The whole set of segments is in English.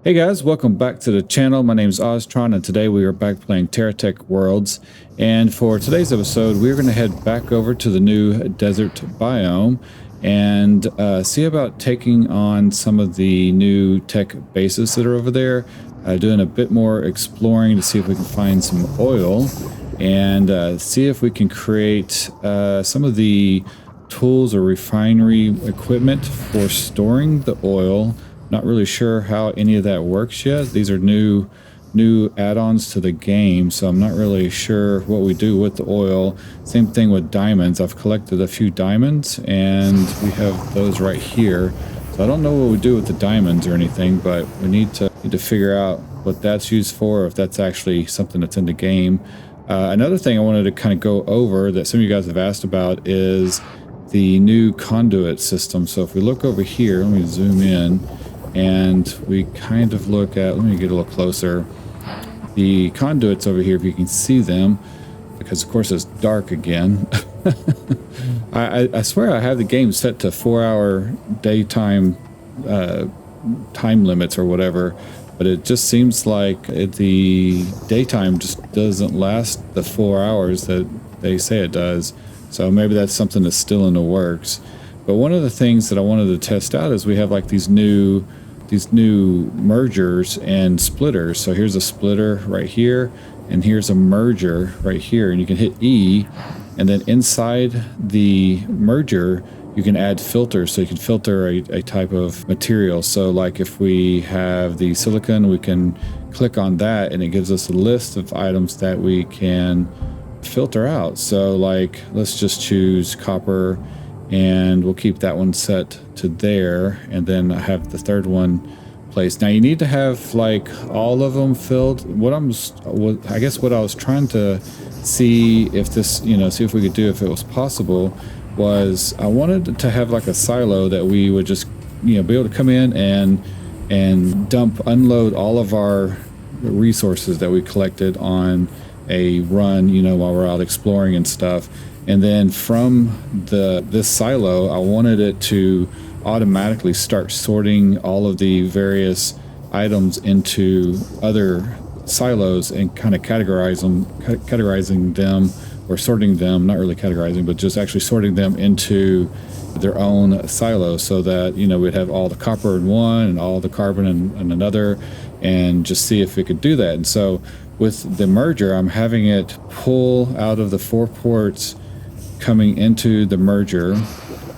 Hey guys, welcome back to the channel. My name is Oztron, and today we are back playing TerraTech Worlds. And for today's episode, we're going to head back over to the new desert biome and see about taking on some of the new tech bases that are over there, doing a bit more exploring to see if we can find some oil and see if we can create some of the tools or refinery equipment for storing the oil. Not really sure how any of that works yet. These are new add-ons to the game, so I'm not really sure what we do with the oil. Same thing with diamonds. I've collected a few diamonds and we have those right here. So I don't know what we do with the diamonds or anything, but we need to figure out what that's used for, or if that's actually something that's in the game. Another thing I wanted to kind of go over that some of you guys have asked about is the new conduit system. So if we look over here, let me zoom in, and we kind of look at, let me get a little closer, the conduits over here, if you can see them, because of course it's dark again. I swear I have the game set to 4-hour daytime time limits or whatever, but it just seems like the daytime just doesn't last the 4 hours that they say it does. So maybe that's something that's still in the works. But one of the things that I wanted to test out is we have like these new mergers and splitters. So here's a splitter right here, and here's a merger right here, and you can hit E, and then inside the merger you can add filters, so you can filter a type of material. So like if we have the silicon, we can click on that and it gives us a list of items that we can filter out. So like let's just choose copper, and we'll keep that one set to there, and then I have the third one placed. Now you need to have like all of them filled. I guess what I was trying to see if this, see if we could do, if it was possible, was I wanted to have like a silo that we would just, be able to come in and unload all of our resources that we collected on a run, while we're out exploring and stuff. And then from this silo, I wanted it to automatically start sorting all of the various items into other silos and kind of categorizing them, or sorting them, not really categorizing, but just actually sorting them into their own silos, so that, we'd have all the copper in one and all the carbon in another, and just see if we could do that. And so with the merger, I'm having it pull out of the 4 ports coming into the merger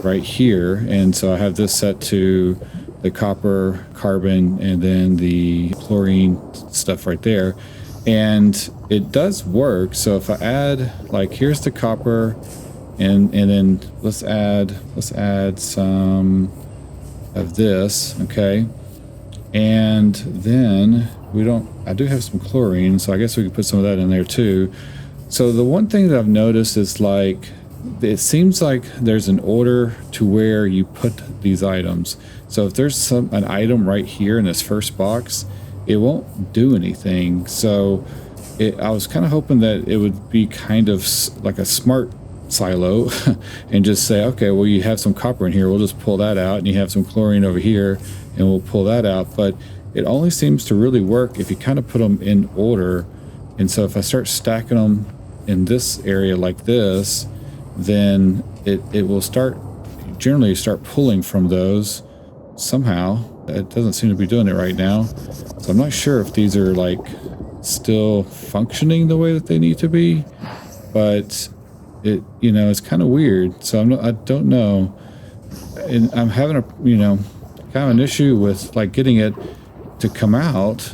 right here, and so I have this set to the copper, carbon, and then the chlorine stuff right there, and it does work. So if I add, like, here's the copper, and then let's add some of this, okay, and then I do have some chlorine, so I guess we could put some of that in there too. So the one thing that I've noticed is, like, it seems like there's an order to where you put these items. So if there's an item right here in this first box, it won't do anything. So I was kind of hoping that it would be kind of like a smart silo and just say, okay, well, you have some copper in here, we'll just pull that out, and you have some chlorine over here and we'll pull that out. But it only seems to really work if you kind of put them in order. And so if I start stacking them in this area like this, then it will generally start pulling from those somehow. It doesn't seem to be doing it right now, so I'm not sure if these are like still functioning the way that they need to be, but it's kind of weird. So I don't know, and I'm having a kind of an issue with like getting it to come out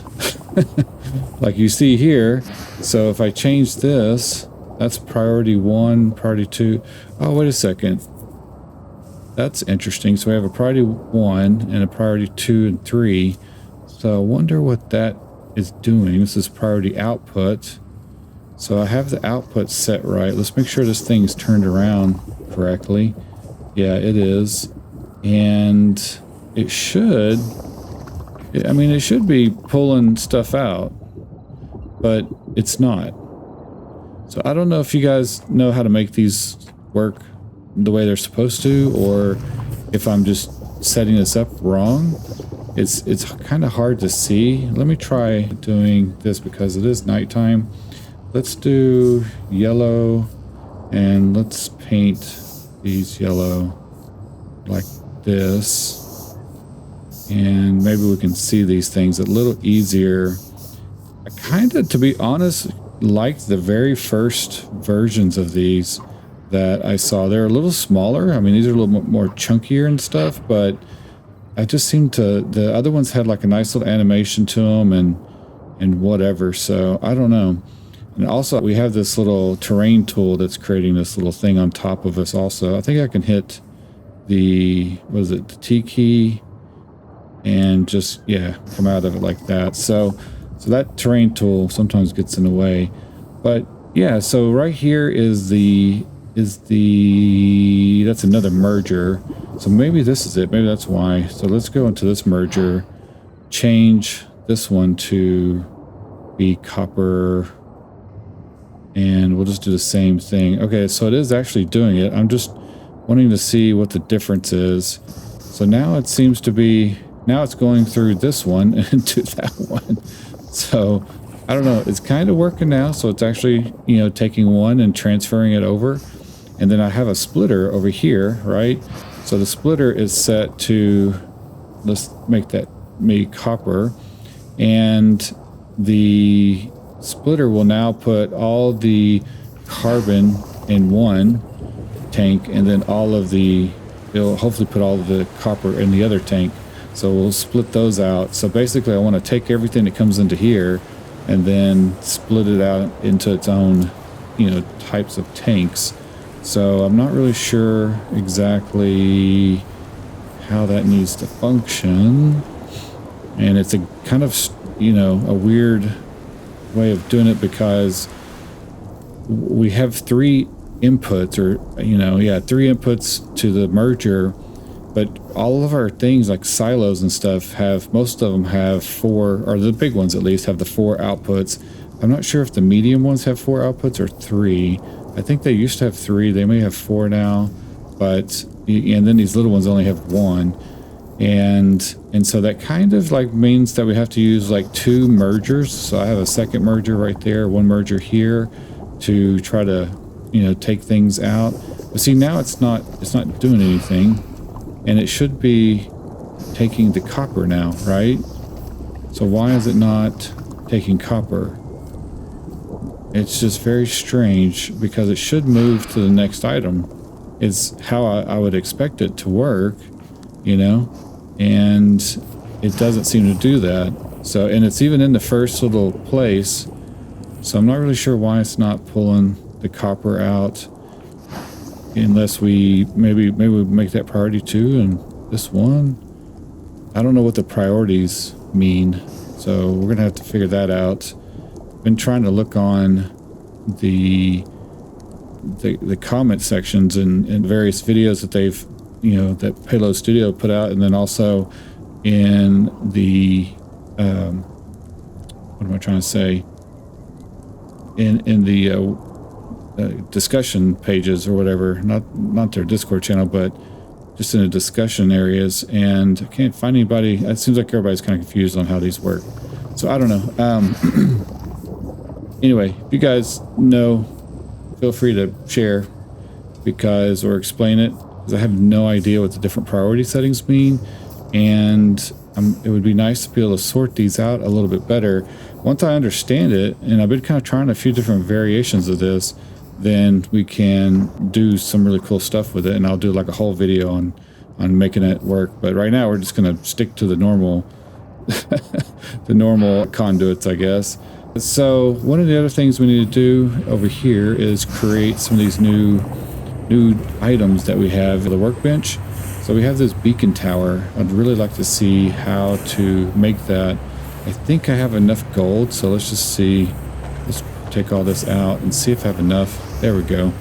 like you see here. So if I change this, that's priority 1, priority 2. Oh, wait a second. That's interesting. So we have a priority 1 and a priority 2 and 3. So I wonder what that is doing. This is priority output. So I have the output set right. Let's make sure this thing's turned around correctly. Yeah, it is. And it should be pulling stuff out, but it's not. So I don't know if you guys know how to make these work the way they're supposed to, or if I'm just setting this up wrong. it's kind of hard to see. Let me try doing this because it is nighttime. Let's do yellow, and let's paint these yellow like this, and maybe we can see these things a little easier. I kind of, to be honest, like the very first versions of these that I saw. They're a little smaller. I mean, these are a little more chunkier and stuff, but I just seem to, the other ones had like a nice little animation to them and whatever. So I don't know. And also we have this little terrain tool that's creating this little thing on top of us also. I think I can hit the, what is it, the T key, and just, yeah, come out of it like that. So that terrain tool sometimes gets in the way. But yeah, so right here is that's another merger. So maybe this is it. Maybe that's why. So let's go into this merger, change this one to be copper, and we'll just do the same thing. Okay, so it is actually doing it. I'm just wanting to see what the difference is. So now it seems to be, now it's going through this one into that one. So I don't know, it's kind of working now. So it's actually, you know, taking one and transferring it over. And then I have a splitter over here, right? So the splitter is set to, let's make that copper, and the splitter will now put all the carbon in one tank, and then all of the, it'll hopefully put all of the copper in the other tank. So we'll split those out. So basically I want to take everything that comes into here and then split it out into its own, you know, types of tanks. So I'm not really sure exactly how that needs to function. And it's a kind of, you know, a weird way of doing it because we have three inputs, or, you know, yeah, three inputs to the merger, but all of our things like silos and stuff have, most of them have four, or the big ones at least have the four outputs. I'm not sure if the medium ones have four outputs or three. I think they used to have three. They may have four now, but, and then these little ones only have one. And so that kind of like means that we have to use like two mergers. So I have a second merger right there, one merger here to try to, you know, take things out. But see, now it's not doing anything, and it should be taking the copper now, right? So why is it not taking copper? It's just very strange because it should move to the next item. It's how I would expect it to work, you know, and it doesn't seem to do that. So, and it's even in the first little place. So I'm not really sure why it's not pulling the copper out, unless we maybe we make that priority 2 and this one. I don't know what the priorities mean, so we're gonna have to figure that out. Been trying to look on the comment sections in various videos that they've, you know, that Payload Studio put out, and then also in the what am I trying to say, in the discussion pages or whatever, not their Discord channel, but just in the discussion areas, and I can't find anybody. It seems like everybody's kind of confused on how these work, so I don't know. Anyway, if you guys know, feel free to share because, or explain it, because I have no idea what the different priority settings mean, and it would be nice to be able to sort these out a little bit better. Once I understand it, and I've been kind of trying a few different variations of this, then we can do some really cool stuff with it, and I'll do like a whole video on making it work. But right now we're just going to stick to the normal the normal conduits, I guess. So one of the other things we need to do over here is create some of these new items that we have for the workbench. So we have this beacon tower. I'd really like to see how to make that. I think I have enough gold, so let's just see. Let's take all this out and see if I have enough. There we go.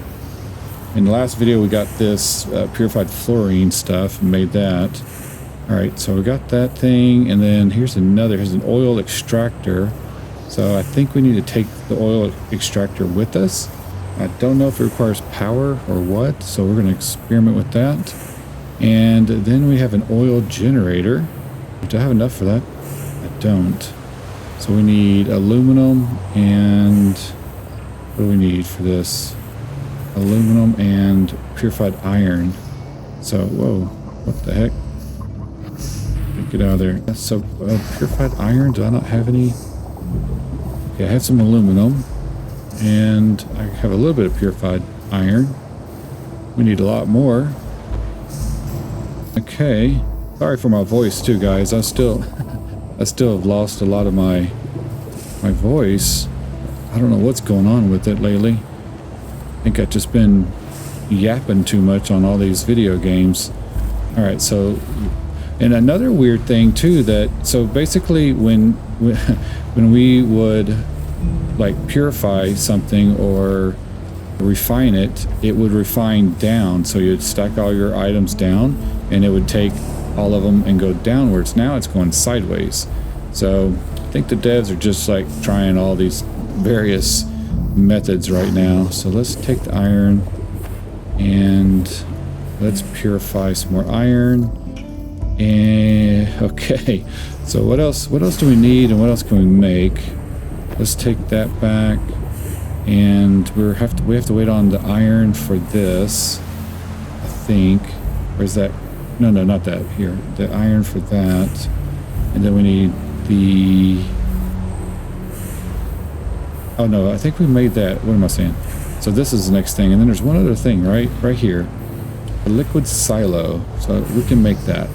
In the last video we got this purified fluorine stuff and made that. Alright, so we got that thing, and then here's an oil extractor. So I think we need to take the oil extractor with us. I don't know if it requires power or what, so we're going to experiment with that. And then we have an oil generator. Do I have enough for that? I don't. So we need aluminum and what do we need for this? Aluminum and purified iron. So, whoa, what the heck? Get out of there. So, purified iron, do I not have any? Yeah, I have some aluminum and I have a little bit of purified iron. We need a lot more. Okay. Sorry for my voice too, guys. I still have lost a lot of my voice. I don't know what's going on with it lately. I think I've just been yapping too much on all these video games. All right, so and another weird thing too so basically when we would like purify something or refine it, it would refine down. So you'd stack all your items down and it would take all of them and go downwards. Now it's going sideways. So I think the devs are just like trying all these various methods right now. So let's take the iron and let's purify some more iron. And okay, so what else do we need and what else can we make? Let's take that back, and we have to wait on the iron for this, I think. Where's that? No, not that. Here, the iron for that, and then we need the. Oh no, I think we made that. What am I saying? So this is the next thing, and then there's one other thing right here, a liquid silo. So we can make that.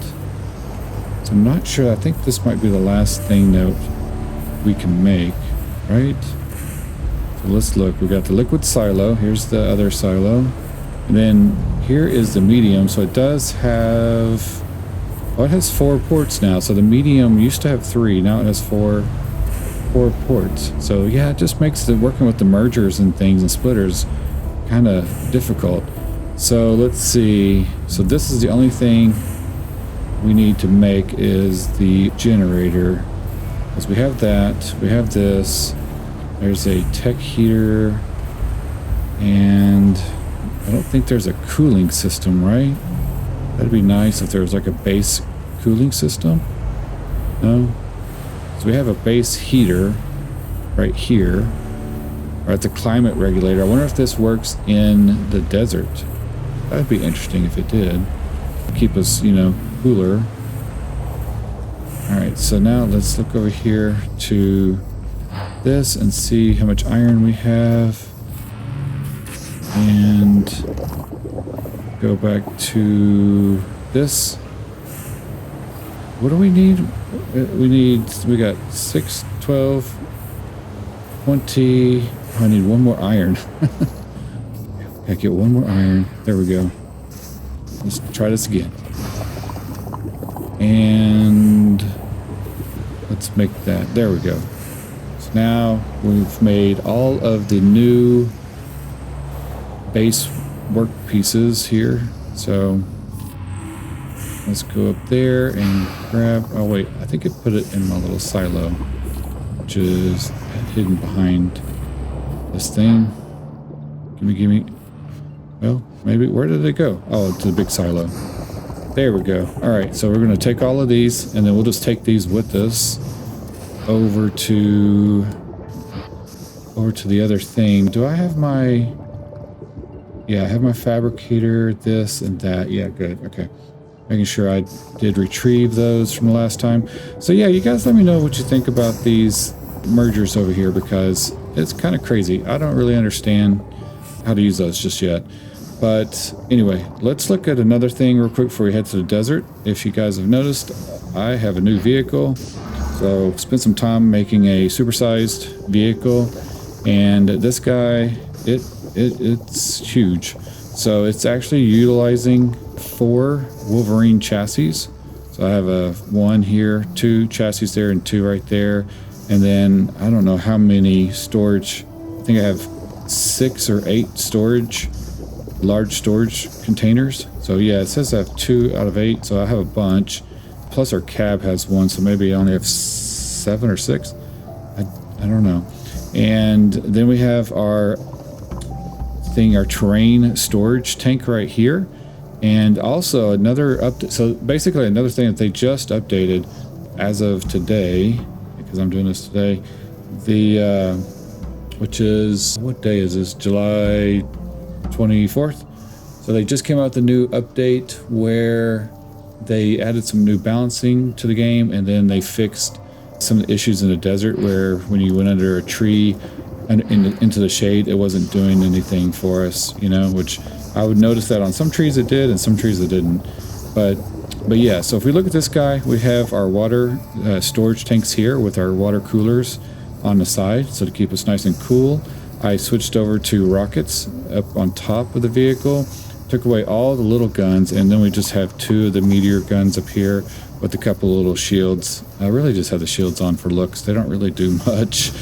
So I'm not sure. I think this might be the last thing that we can make, right? So let's look. We got the liquid silo. Here's the other silo, and then here is the medium. So it does have. Oh, it has 4 ports now. So the medium used to have 3. Now it has 4 ports. So yeah, it just makes working with the mergers and things and splitters kind of difficult. So let's see. So this is the only thing we need to make is the generator, because we have that, we have this, there's a tech heater, and I don't think there's a cooling system, right? That'd be nice if there was like a base cooling system. No? So we have a base heater right here, or at the climate regulator. I wonder if this works in the desert. That'd be interesting if it did. Keep us, cooler. All right, so now let's look over here to this and see how much iron we have, and go back to this. What do we need? We got 6, 12, 20. I need one more iron. I get one more iron. There we go. Let's try this again. And let's make that. There we go. So now we've made all of the new base work pieces here. So let's go up there and grab. Oh wait, I think it put it in my little silo, which is hidden behind this thing. Gimme. Well, maybe, where did it go? Oh, to the big silo. There we go. All right, so we're going to take all of these, and then we'll just take these with us over to the other thing. Do I have my... Yeah, I have my fabricator, this and that. Yeah, good. Okay. Making sure I did retrieve those from the last time. So yeah, you guys let me know what you think about these mergers over here, because it's kind of crazy. I don't really understand how to use those just yet. But anyway, let's look at another thing real quick before we head to the desert. If you guys have noticed, I have a new vehicle. So spent some time making a supersized vehicle, and this guy, it's huge. So it's actually utilizing 4 Wolverine chassis. So I have a 1 here, 2 chassis there, and 2 right there. And then I don't know how many storage. I think I have 6 or 8 large storage containers. So yeah, it says I have 2 out of 8, so I have a bunch. Plus our cab has 1, so maybe I only have 7 or 6. I don't know. And then we have our terrain storage tank right here. And also another update. So basically another thing that they just updated as of today, because I'm doing this today, the which is, what day is this? July 24th. So they just came out with a new update where they added some new balancing to the game, and then they fixed some of the issues in the desert where when you went under a tree and into the shade, it wasn't doing anything for us, you know, which I would notice that on some trees it did and some trees it didn't. But yeah, so if we look at this guy, we have our water storage tanks here with our water coolers on the side, so to keep us nice and cool. I switched over to rockets up on top of the vehicle, took away all the little guns, and then we just have 2 of the meteor guns up here with a couple of little shields. I really just have the shields on for looks. They don't really do much.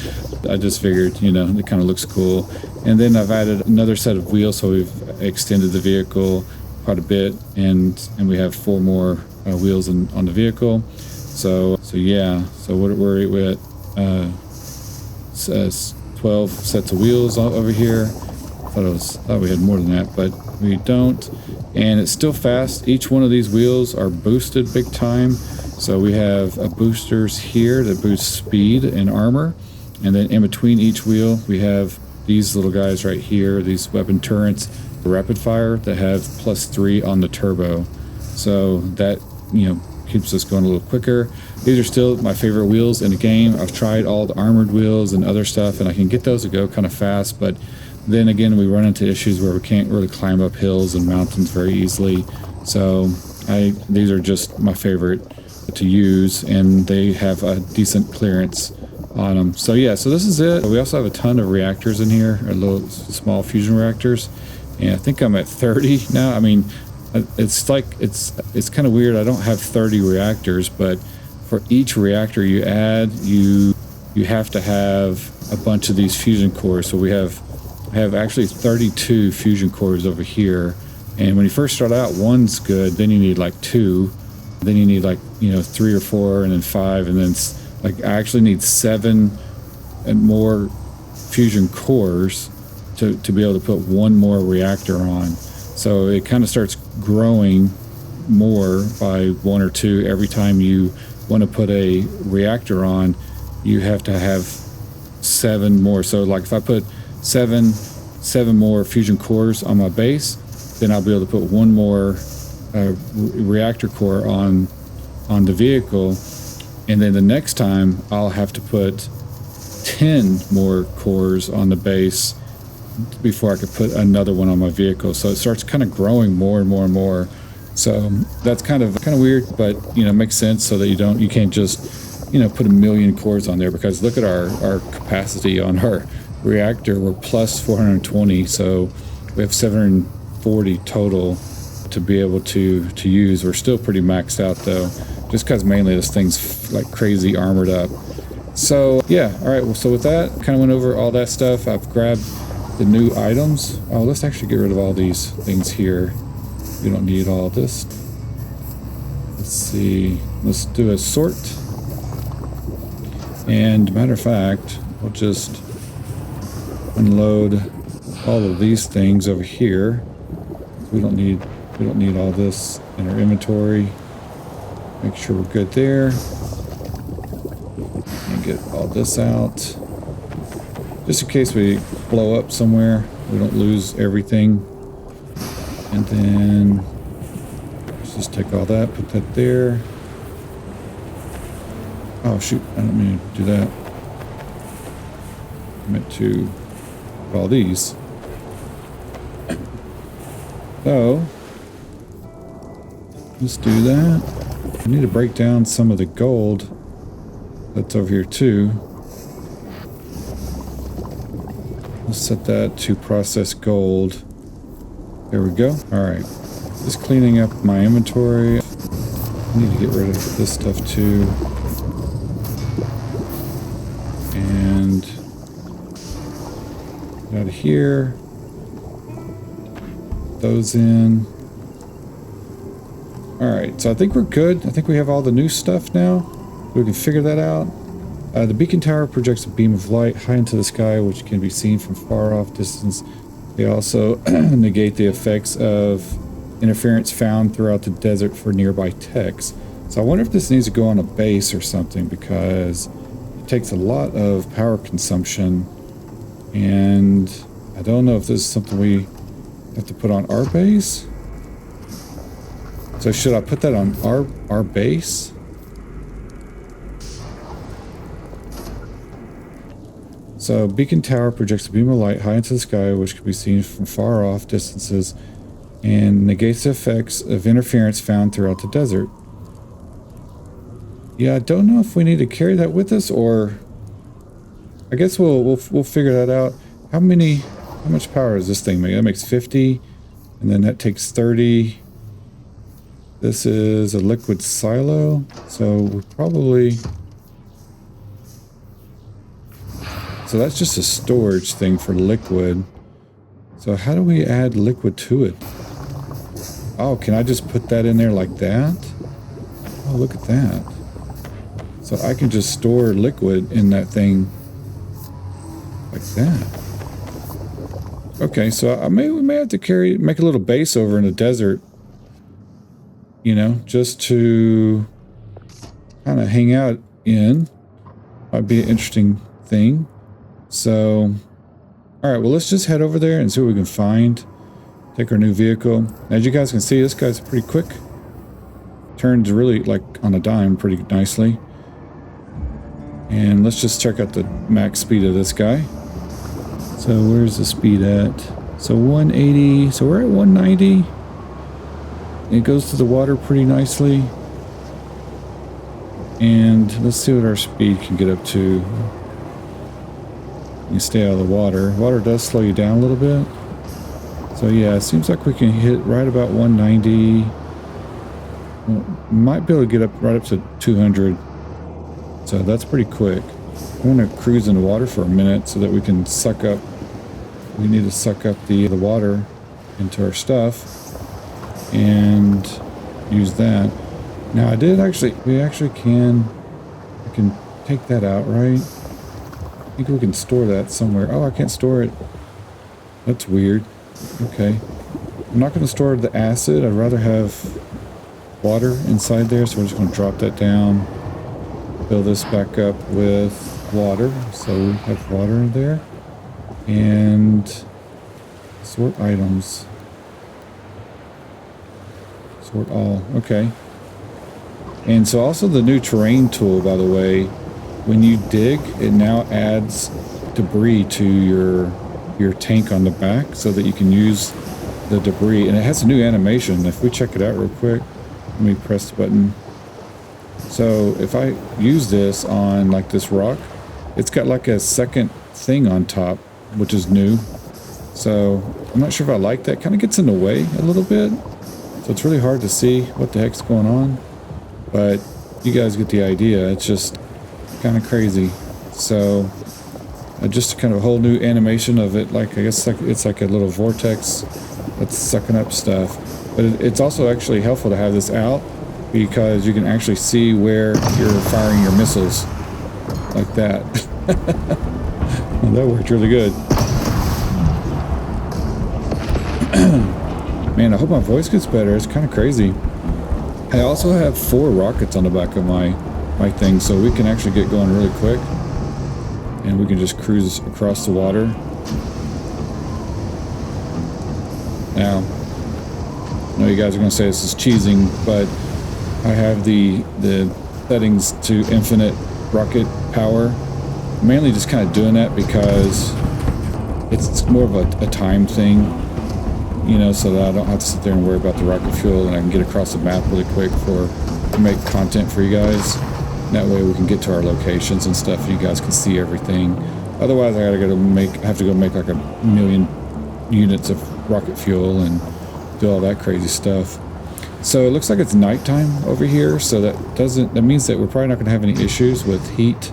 I just figured, you know, it kind of looks cool. And then I've added another set of wheels, so we've extended the vehicle quite a bit, and we have 4 more wheels on the vehicle. So yeah, so we're at 12 sets of wheels over here. Thought we had more than that, but we don't. And it's still fast. Each one of these wheels are boosted big time. So we have boosters here that boost speed and armor, and then in between each wheel we have these little guys right here, these weapon turrets, the rapid fire, that have +3 on the turbo. So that, you know, keeps us going a little quicker. These are still my favorite wheels in the game. I've tried all the armored wheels and other stuff, and I can get those to go kind of fast, but then again we run into issues where we can't really climb up hills and mountains very easily. So these are just my favorite to use, and they have a decent clearance on them. So yeah, so this is it. We also have a ton of reactors in here, or little small fusion reactors, and I think I'm at 30 now. I mean, it's like it's kind of weird. I don't have 30 reactors, but for each reactor you add, you have to have a bunch of these fusion cores. So I have actually 32 fusion cores over here, and when you first start out, 1's good, then you need like 2, then you need like, you know, 3 or 4, and then 5, and then like I actually need 7 and more fusion cores to be able to put 1 more reactor on. So it kind of starts growing more by 1 or 2 every time you want to put a reactor on. You have to have 7 more. So like if I put 7 more fusion cores on my base, then I'll be able to put 1 more reactor core on the vehicle, and then the next time I'll have to put 10 more cores on the base before I could put another one on my vehicle. So it starts kind of growing more and more and more. So that's kind of weird, but you know, makes sense, so that you can't just, you know, put 1,000,000 cores on there, because look at our capacity on our reactor. We're plus 420, so we have 740 total to be able to use. We're still pretty maxed out though, just because mainly this thing's like crazy armored up. So yeah, all right, well, so with that, kind of went over all that stuff. I've grabbed the new items. Oh, let's actually get rid of all these things here. We don't need all of this. Let's see, let's do a sort, and matter of fact, we'll just unload all of these things over here. We don't need all this in our inventory. Make sure we're good there, and get all this out, just in case we blow up somewhere, we don't lose everything. And then let's just take all that, put that there. Oh shoot, I don't mean to do that. I meant to put all these. So let's do that. I need to break down some of the gold that's over here too. Let's set that to process gold. There we go. All right, just cleaning up my inventory. I need to get rid of this stuff too. And out of here, those in. All right, so I think we're good. I think we have all the new stuff now. We can figure that out. The beacon tower projects a beam of light high into the sky, which can be seen from far off distance. They also negate the effects of interference found throughout the desert for nearby techs. So I wonder if this needs to go on a base or something, because it takes a lot of power consumption, and I don't know if this is something we have to put on our base. So should I put that on our base? So beacon tower projects a beam of light high into the sky, which can be seen from far off distances, and negates the effects of interference found throughout the desert. Yeah, I don't know if we need to carry that with us, or I guess we'll figure that out. How much power does this thing make? That makes 50, and then that takes 30. This is a liquid silo, so we probably... So that's just a storage thing for liquid. So how do we add liquid to it? Oh, can I just put that in there like that? Oh, look at that. So I can just store liquid in that thing like that. Okay, so we may have to make a little base over in the desert, you know, just to kind of hang out in. Might be an interesting thing. So, all right, well, let's just head over there and see what we can find. Take our new vehicle. As you guys can see, this guy's pretty quick. Turns really like on a dime pretty nicely. And let's just check out the max speed of this guy. So where's the speed at? So 180, so we're at 190. It goes to the water pretty nicely. And let's see what our speed can get up to. You stay out of the water. Water does slow you down a little bit. So yeah, it seems like we can hit right about 190. Might be able to get up right up to 200. So that's pretty quick. I'm going to cruise in the water for a minute so that we can suck up. We need to suck up the water into our stuff and use that. Now I can take that out, right? I think we can store that somewhere. Oh, I can't store it. That's weird. Okay. I'm not going to store the acid. I'd rather have water inside there, so we're just going to drop that down. Fill this back up with water. So we have water in there. And sort items. Sort all. Okay. And so also the new terrain tool, by the way, when you dig, it now adds debris to your tank on the back so that you can use the debris. And it has a new animation. If we check it out real quick, let me press the button. So if I use this on like this rock, it's got like a second thing on top, which is new. So I'm not sure if I like that. Kind of gets in the way a little bit. So it's really hard to see what the heck's going on. But you guys get the idea. It's just kind of crazy. So just kind of a whole new animation of it. Like, I guess it's like a little vortex that's sucking up stuff. But it's also actually helpful to have this out because you can actually see where you're firing your missiles like that. Well, that worked really good. Man, I hope my voice gets better. It's kind of crazy. I also have 4 rockets on the back of my thing, so we can actually get going really quick. And we can just cruise across the water. Now, I know you guys are going to say this is cheesing, but I have the settings to infinite rocket power. Mainly just kind of doing that because it's more of a time thing, you know, so that I don't have to sit there and worry about the rocket fuel, and I can get across the map really quick to make content for you guys. That way we can get to our locations and stuff. You guys can see everything. Otherwise, I have to go make like 1 million units of rocket fuel and do all that crazy stuff. So it looks like it's nighttime over here. So that means that we're probably not going to have any issues with heat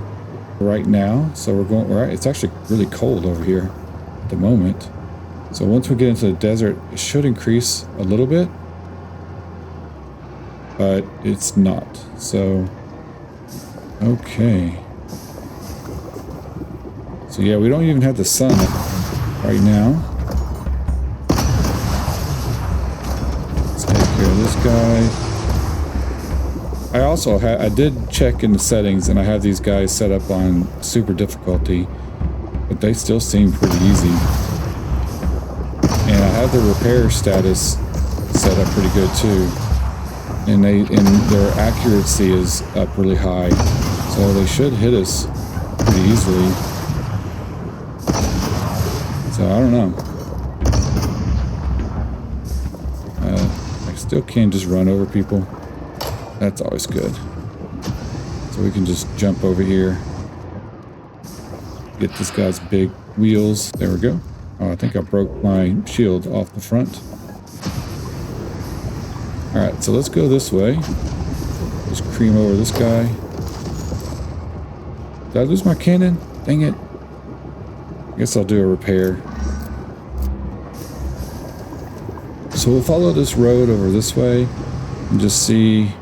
right now. So it's actually really cold over here at the moment. So once we get into the desert, it should increase a little bit, but it's not. So, okay. So yeah, we don't even have the sun right now. Let's take care of this guy. I also I did check in the settings, and I have these guys set up on super difficulty, but they still seem pretty easy. And I have the repair status set up pretty good too, and their accuracy is up really high, so they should hit us pretty easily. So I don't know. I still can't just run over people. That's always good. So we can just jump over here. Get this guy's big wheels. There we go. Oh, I think I broke my shield off the front. Alright, so let's go this way. Just cream over this guy. Did I lose my cannon? Dang it. I guess I'll do a repair. So we'll follow this road over this way and just see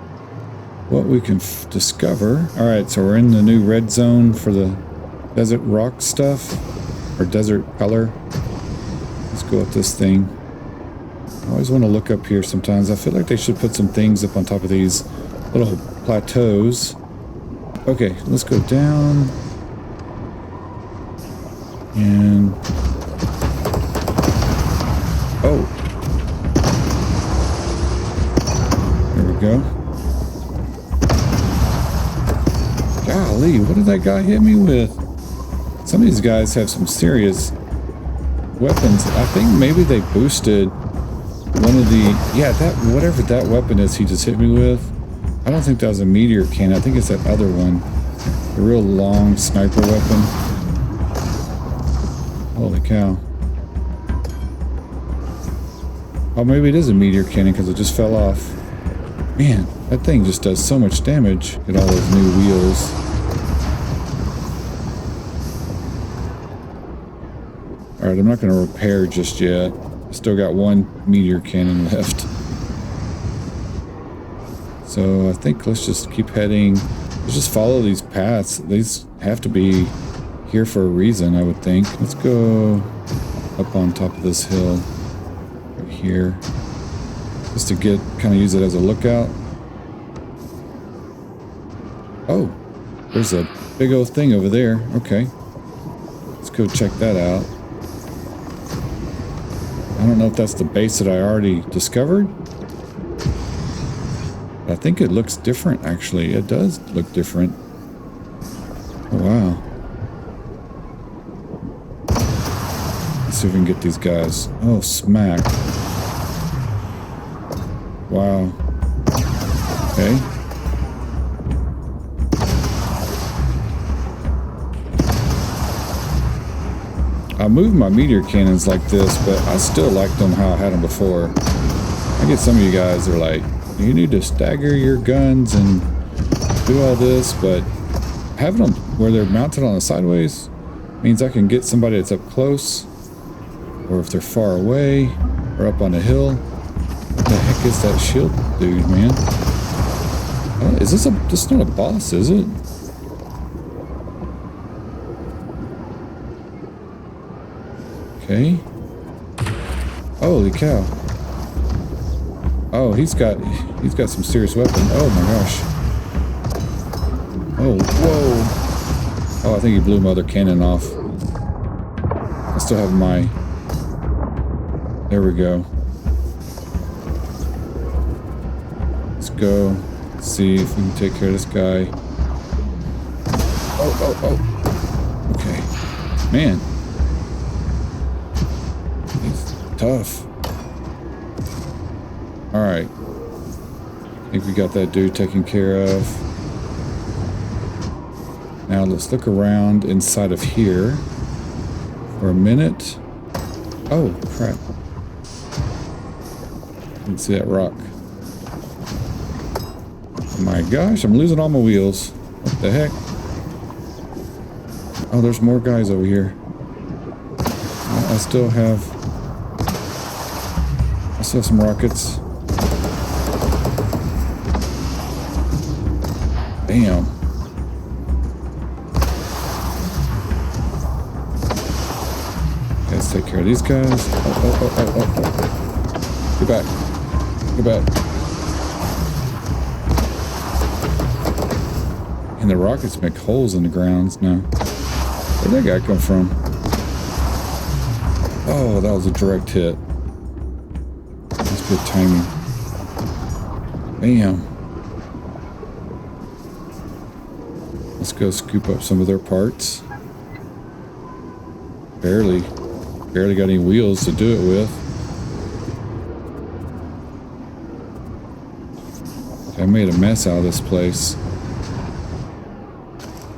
what we can discover. Alright, so we're in the new red zone for the desert rock stuff, or desert color. Let's go with this thing. I always want to look up here sometimes. I feel like they should put some things up on top of these little plateaus. Okay, let's go down. And... oh! There we go. Golly, what did that guy hit me with? Some of these guys have some serious weapons. I think maybe they boosted one of the... yeah, that whatever that weapon is he just hit me with. I don't think that was a meteor cannon. I think it's that other one. A real long sniper weapon. Holy cow. Oh, maybe it is a meteor cannon because it just fell off. Man, that thing just does so much damage. Get all those new wheels. Alright, I'm not going to repair just yet. Still got one meteor cannon left. So I think let's just keep heading. Let's just follow these paths. These have to be here for a reason, I would think. Let's go up on top of this hill right here. Just to get, kind of use it as a lookout. Oh, there's a big old thing over there. Okay. Let's go check that out. I don't know if that's the base that I already discovered. I think it looks different, actually. It does look different. Oh, wow. Let's see if we can get these guys. Oh, smack. Wow. Okay. I moved my meteor cannons like this, but I still like them how I had them before. I get some of you guys are like, you need to stagger your guns and do all this, but having them where they're mounted on the sideways means I can get somebody that's up close, or if they're far away, or up on a hill. What the heck is that shield dude, man? Oh, is this is not a boss, is it? Okay. Holy cow. Oh, he's got some serious weapon. Oh my gosh. Oh, whoa. Oh, I think he blew my other cannon off. I still have my... there we go. Let's go. Let's see if we can take care of this guy. Oh. Okay. Man. He's tough. Alright. I think we got that dude taken care of. Now let's look around inside of here for a minute. Oh, crap. Didn't see that rock. Oh my gosh, I'm losing all my wheels. What the heck? Oh, there's more guys over here. I still have some rockets. Damn. Let's take care of these guys. Oh. Get back. And the rockets make holes in the grounds now. Where'd that guy come from? Oh, that was a direct hit. That's good timing. Bam. Let's go scoop up some of their parts. Barely got any wheels to do it with. I made a mess out of this place.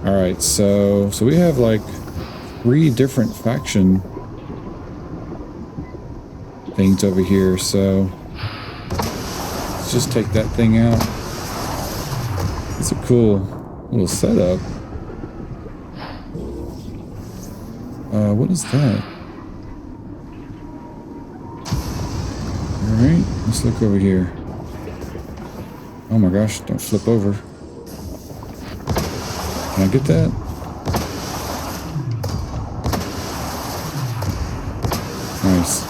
Alright, so we have like 3 different faction things over here, so let's just take that thing out. It's a cool little setup. What is that? Alright, let's look over here. Oh my gosh, don't flip over. Can I get that? Nice.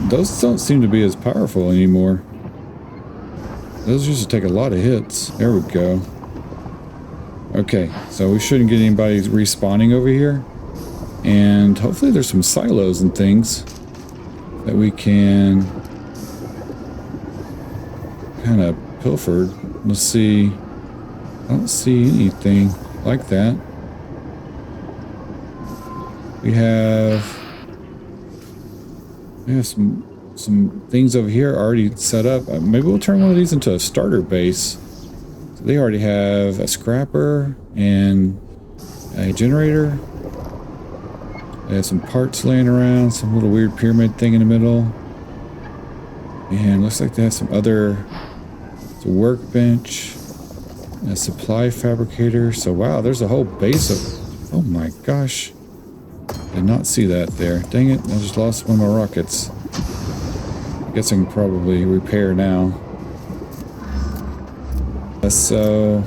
Those don't seem to be as powerful anymore. Those used to take a lot of hits. There we go. Okay, so we shouldn't get anybody respawning over here. And hopefully there's some silos and things that we can kind of pilfer. Let's see. I don't see anything like that. We have some things over here already set up. Maybe we'll turn one of these into a starter base. So they already have a scrapper and a generator. They have some parts laying around, some little weird pyramid thing in the middle. And looks like they have some other, it's a workbench, a supply fabricator. So wow, there's a whole base of, oh my gosh. Did not see that there. Dang it, I just lost one of my rockets. I guess I can probably repair now. So,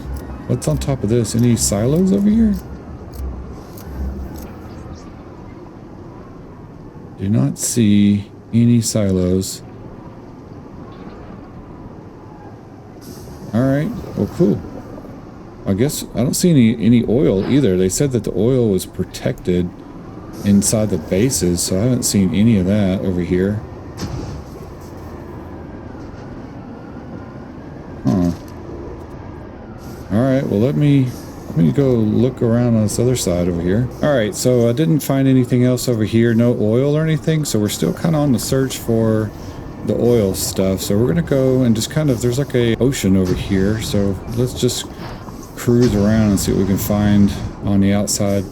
what's on top of this? Any silos over here? Do not see any silos. Alright, well cool. I guess I don't see any oil either. They said that the oil was protected inside the bases, so I haven't seen any of that over here. Huh. Alright, well let me go look around on this other side over here. Alright, so I didn't find anything else over here, no oil or anything, so we're still kind of on the search for the oil stuff. So we're gonna go and just kind of, there's like a ocean over here, so let's just cruise around and see what we can find on the outside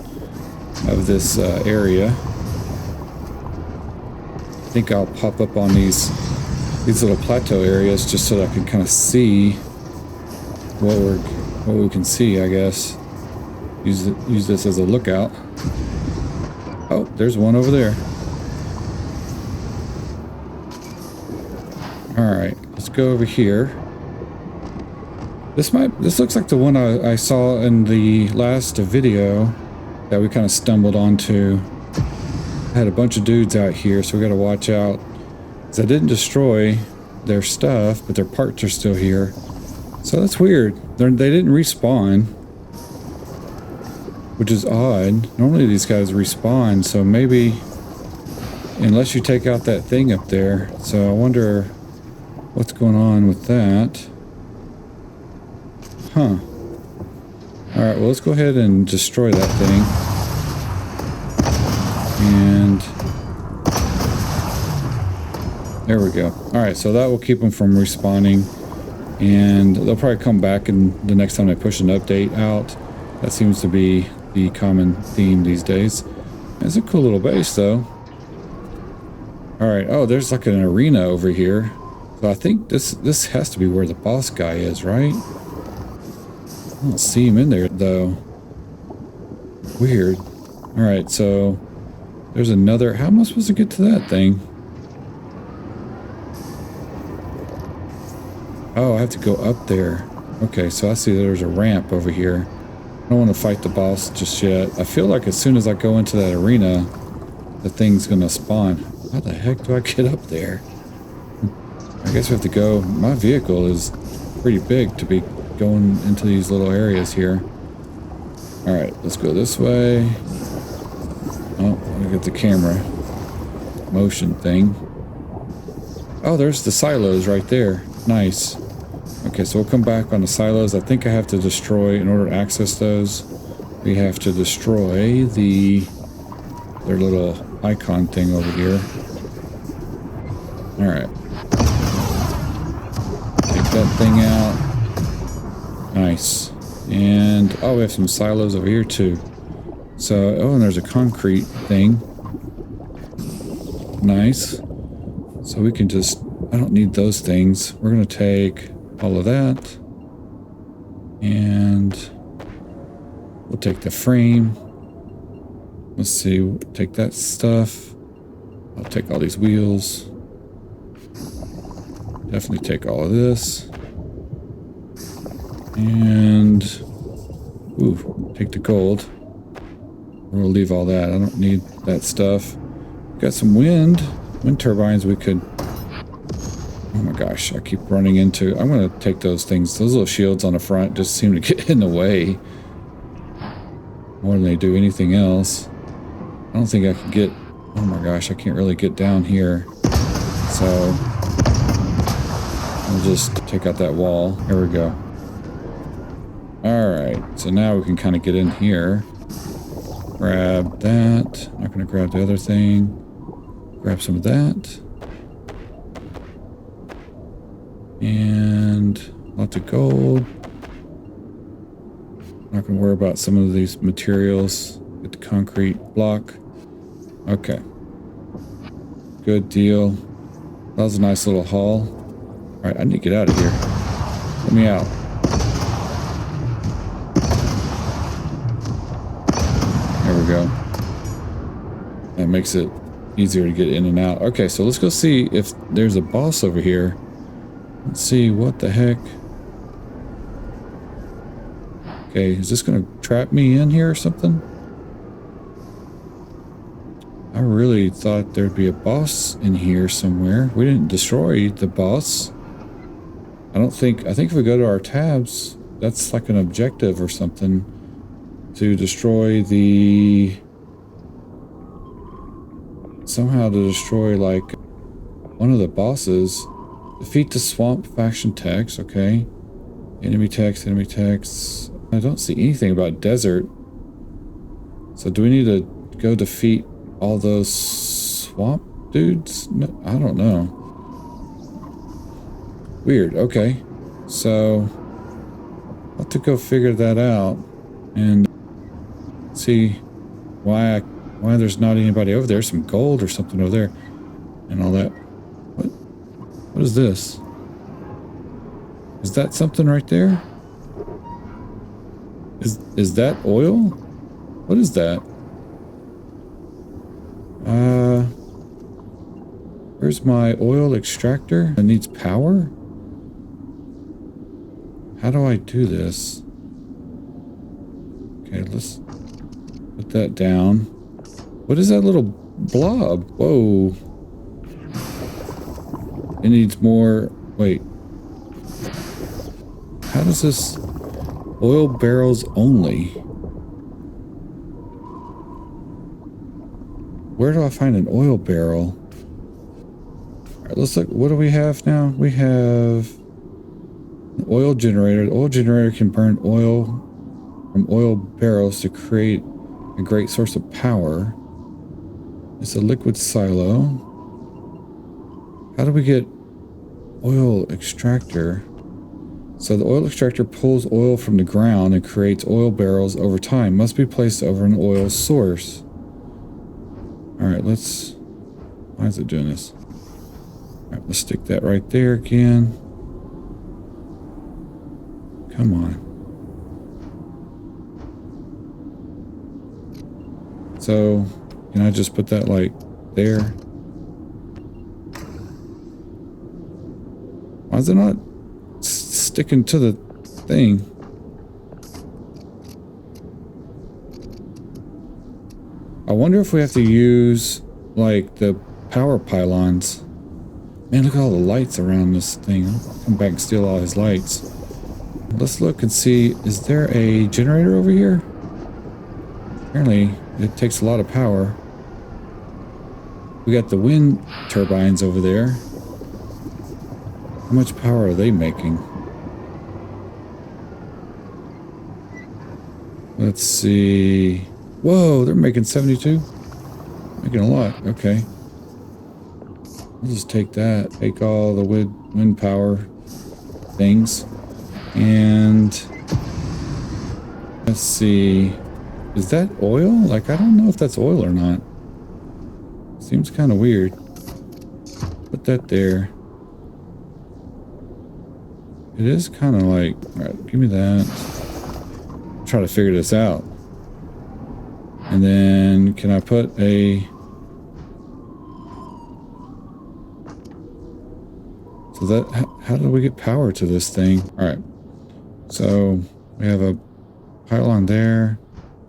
of this area. I think I'll pop up on these little plateau areas just so that I can kind of see what we can see, I guess. Use this as a lookout. Oh, there's one over there. Alright, let's go over here. This looks like the one I saw in the last video that we kind of stumbled onto. I had a bunch of dudes out here, so we gotta watch out. 'Cause I didn't destroy their stuff, but their parts are still here. So that's weird. They didn't respawn, which is odd. Normally these guys respawn, so maybe, unless you take out that thing up there. So I wonder what's going on with that. Huh. Alright, well let's go ahead and destroy that thing. And there we go. Alright, so that will keep them from respawning. And they'll probably come back and the next time I push an update out. That seems to be the common theme these days. It's a cool little base though. Alright, oh there's like an arena over here. So I think this has to be where the boss guy is, right? I don't see him in there though. Weird. Alright, so there's another, how am I supposed to get to that thing? Oh, I have to go up there. Okay, so I see there's a ramp over here. I don't want to fight the boss just yet. I feel like as soon as I go into that arena, the thing's gonna spawn. How the heck do I get up there? I guess we have to go. My vehicle is pretty big to be going into these little areas here. All right, let's go this way. Oh, let me get the camera motion thing. Oh, there's the silos right there. Nice. Okay, so we'll come back on the silos. I think I have to destroy, in order to access those, we have to destroy their little icon thing over here. All right. Take that thing out. Nice. And, oh, we have some silos over here too. So, oh, and there's a concrete thing. Nice. So we can just, I don't need those things. We're going to take all of that. And we'll take the frame. Let's see, we'll take that stuff. I'll take all these wheels. Definitely take all of this. And, ooh, take the gold. We'll leave all that. I don't need that stuff. Got some wind turbines we could... Oh my gosh, I keep running into... I'm going to take those things. Those little shields on the front just seem to get in the way more than they do anything else. I don't think I can get... Oh my gosh, I can't really get down here. So I'll just take out that wall. There we go. Alright, so now we can kind of get in here. Grab that. I'm not going to grab the other thing. Grab some of that. And lots of gold. Not going to worry about some of these materials. Get the concrete block. Okay. Good deal. That was a nice little haul. Alright, I need to get out of here. Let me out. There we go. That makes it easier to get in and out. Okay, so let's go see if there's a boss over here. Let's see, what the heck? Okay, is this gonna trap me in here or something? I really thought there'd be a boss in here somewhere. We didn't destroy the boss. I think if we go to our tabs, that's like an objective or something. To destroy the... Somehow to destroy, like, one of the bosses. Defeat the swamp faction techs, okay. Enemy techs, enemy techs. I don't see anything about desert. So do we need to go defeat all those swamp dudes? No, I don't know. Weird, okay. So I'll have to go figure that out and see why there's not anybody over there. Some gold or something over there and all that. What is this? Is that something right there? Is that oil? What is that? Where's my oil extractor? It needs power? How do I do this? Okay, let's put that down. What is that little blob? Whoa. It needs more... Wait. How does this... Oil barrels only. Where do I find an oil barrel? Alright, let's look. What do we have now? We have... an oil generator. The oil generator can burn oil from oil barrels to create a great source of power. It's a liquid silo. How do we get oil extractor? So the oil extractor pulls oil from the ground and creates oil barrels over time. Must be placed over an oil source. Alright, let's... Why is it doing this? Alright, let's stick that right there again. Come on. So, can I just put that like there? Why is it not sticking to the thing? I wonder if we have to use like the power pylons. Man, look at all the lights around this thing. I'll come back and steal all his lights. Let's look and see, is there a generator over here? Apparently, it takes a lot of power. We got the wind turbines over there. How much power are they making? Let's see. Whoa, they're making 72. Making a lot. Okay. I'll just take that. Take all the wind power things. And let's see. Is that oil? Like, I don't know if that's oil or not. Seems kind of weird. Put that there. It is kind of like, all right, give me that. Try to figure this out. And then can I put a... So that, how do we get power to this thing? All right. So we have a pylon there.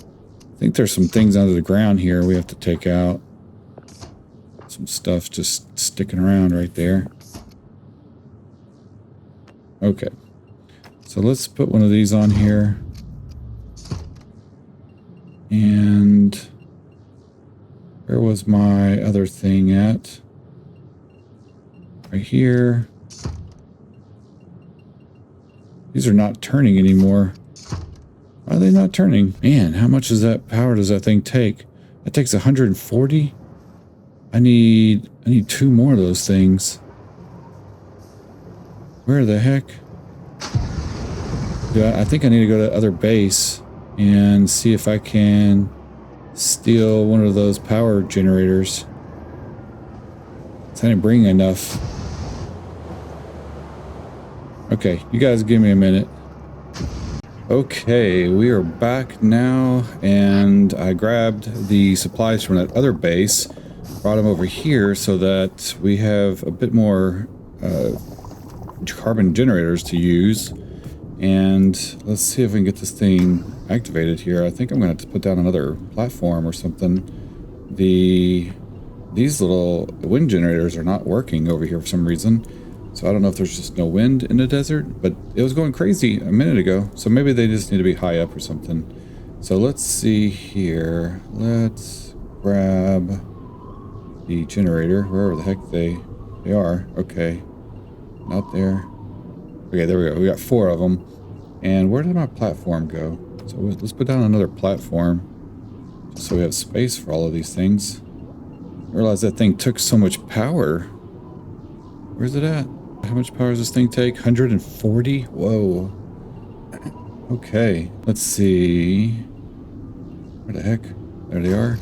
I think there's some things under the ground here we have to take out. Some stuff just sticking around right there. Okay. So let's put one of these on here. And where was my other thing at? Right here. These are not turning anymore. Why are they not turning? Man, how much power does that thing take? That takes 140? I need 2 more of those things. Where the heck? Yeah, I think I need to go to the other base and see if I can steal one of those power generators. I didn't bring enough. Okay, you guys give me a minute. Okay, we are back now, and I grabbed the supplies from that other base, brought them over here so that we have a bit more carbon generators to use. And let's see if we can get this thing activated here. I think I'm going to have to put down another platform or something. These little wind generators are not working over here for some reason. So I don't know if there's just no wind in the desert, but it was going crazy a minute ago. So maybe they just need to be high up or something. So let's see here. Let's grab the generator, wherever the heck they are. Okay. Not there. Okay, there we go. We got 4 of them. And where did my platform go? So let's put down another platform just so we have space for all of these things. I realized that thing took so much power. Where's it at? How much power does this thing take? 140? Whoa. Okay, let's see. Where the heck? There they are.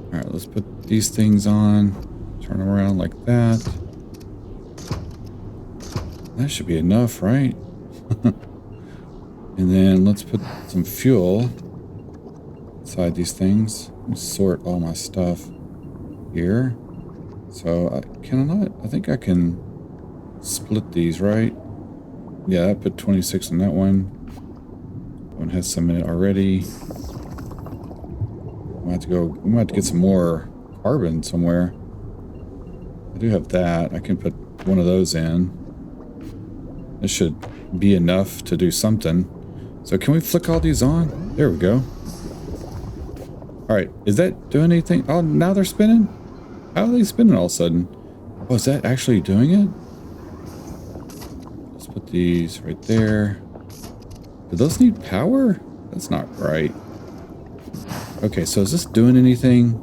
Alright, let's put these things on. Turn them around like that. That should be enough, right? And then let's put some fuel inside these things. Let me sort all my stuff here. So I think I can split these, right? Yeah, I put 26 on that one. One has some in it already. We might have to get some more carbon somewhere. I do have that. I can put one of those in. This should be enough to do something. So can we flick all these on? There we go. Alright, is that doing anything? Oh, now they're spinning? How are they spinning all of a sudden? Oh, is that actually doing it? Let's put these right there. Do those need power? That's not right. Okay, so is this doing anything?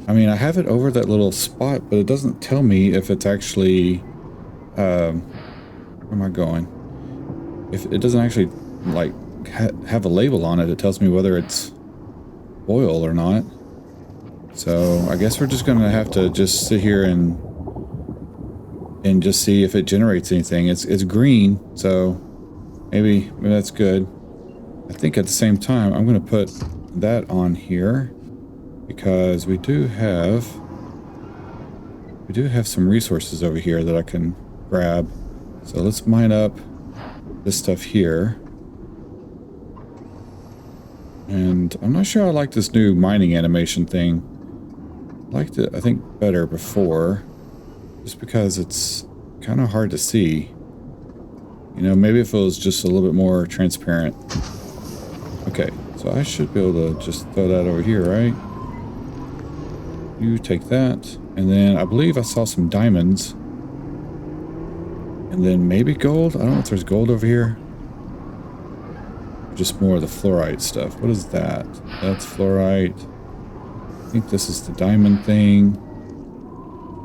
I mean, I have it over that little spot, but it doesn't tell me if it's actually... where am I going? If it doesn't actually, like, have a label on it, it tells me whether it's oil or not. So I guess we're just gonna have to just sit here and just see if it generates anything. It's green, so maybe that's good. I think at the same time I'm gonna put that on here because we do have some resources over here that I can grab. So let's mine up this stuff here. And I'm not sure I like this new mining animation thing. I liked it, I think, better before. Just because it's kind of hard to see. You know, maybe if it was just a little bit more transparent. Okay, So I should be able to just throw that over here, right? You take that. And then I believe I saw some diamonds. And then maybe gold? I don't know if there's gold over here. Just more of the fluorite stuff. What is that? That's fluorite. I think this is the diamond thing.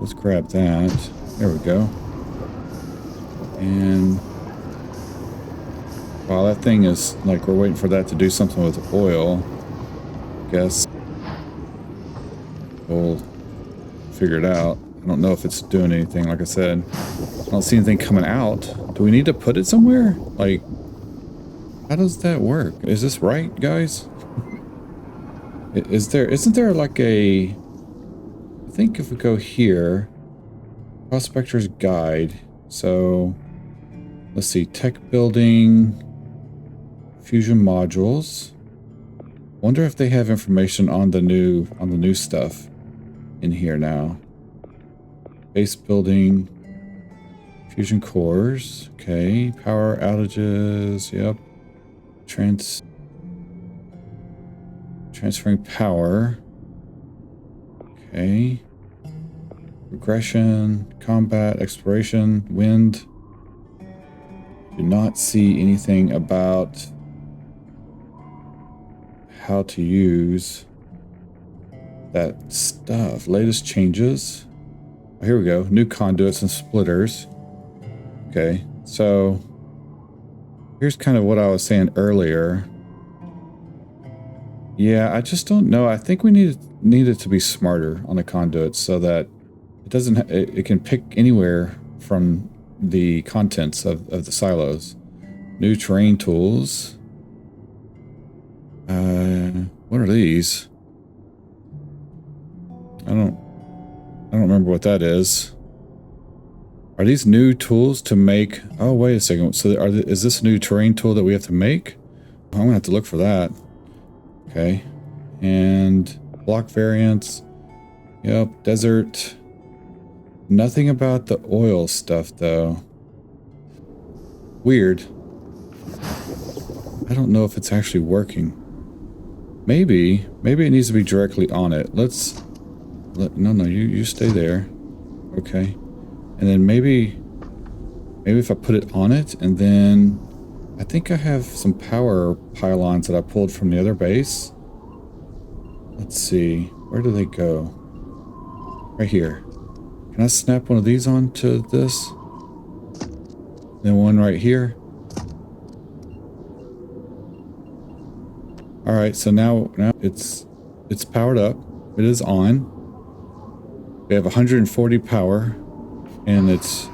Let's grab that. There we go. And wow, that thing is like we're waiting for that to do something with oil. I guess we'll figure it out. I don't know if it's doing anything. Like I said, I don't see anything coming out. Do we need to put it somewhere? Like, how does that work? Is this right, guys? Isn't there like a... I think if we go here, Prospector's Guide. So, let's see, tech building, fusion modules. Wonder if they have information on the new stuff in here now. Base building, fusion cores. Okay, power outages. Yep. Transferring power. Okay. Regression, combat, exploration, wind. Do not see anything about how to use that stuff. Latest changes. Oh, here we go. New conduits and splitters. Okay, so here's kind of what I was saying earlier. Yeah, I just don't know. I think we need it to be smarter on the conduits so that it doesn't. It can pick anywhere from the contents of the silos. New terrain tools. What are these? I don't remember what that is. Are these new tools to make? Oh, wait a second. So is this a new terrain tool that we have to make? I'm gonna have to look for that. Okay. And block variants. Yep. Desert. Nothing about the oil stuff though. Weird. I don't know if it's actually working. Maybe it needs to be directly on it. No, you stay there. Okay. And then maybe if I put it on it, and then I think I have some power pylons that I pulled from the other base. Let's see. Where do they go? Right here. Can I snap one of these onto this? Then one right here. All right, so now it's powered up. It is on. We have 140 power, and it's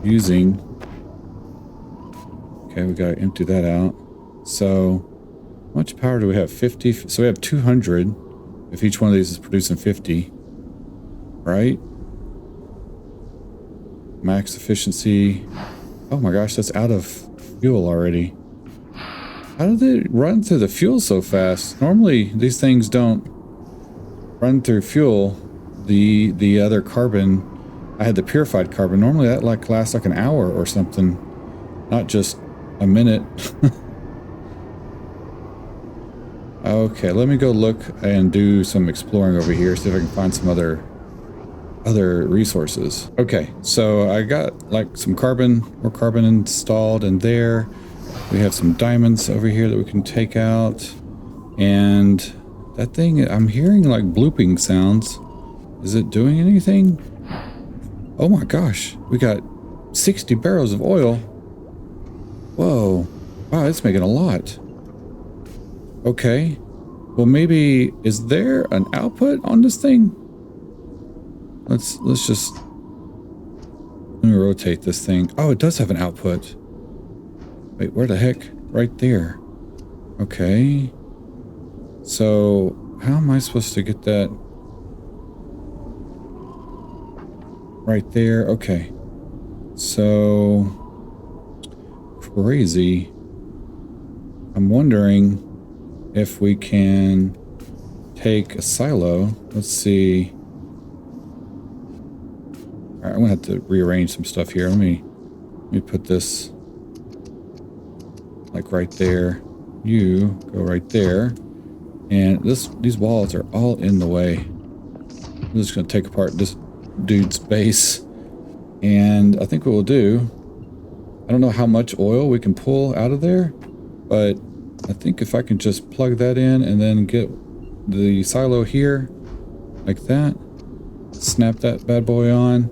using. Okay, we gotta empty that out. So, how much power do we have? 50. So we have 200. If each one of these is producing 50, right? Max efficiency. Oh my gosh, that's out of fuel already. How did it run through the fuel so fast? Normally, these things don't run through fuel. The other carbon, I had the purified carbon. Normally that like lasts like an hour or something, not just a minute. Okay, let me go look and do some exploring over here, see if I can find some other resources. Okay, so I got like some more carbon installed in there. We have some diamonds over here that we can take out. And that thing, I'm hearing like blooping sounds. Is it doing anything? Oh my gosh, we got 60 barrels of oil. Whoa, wow, it's making a lot. Okay, well maybe, is there an output on this thing? Let's just, let me rotate this thing. Oh, it does have an output. Wait, where the heck? Right there. Okay. So, how am I supposed to get that? Right there. Okay. So, crazy. I'm wondering if we can take a silo. Let's see. All right, I'm gonna have to rearrange some stuff here. Let me put this like right there. You go right there. And these walls are all in the way. I'm just going to take apart this dude's base. And I think what we'll do, I don't know how much oil we can pull out of there, but I think if I can just plug that in and then get the silo here, like that, snap that bad boy on,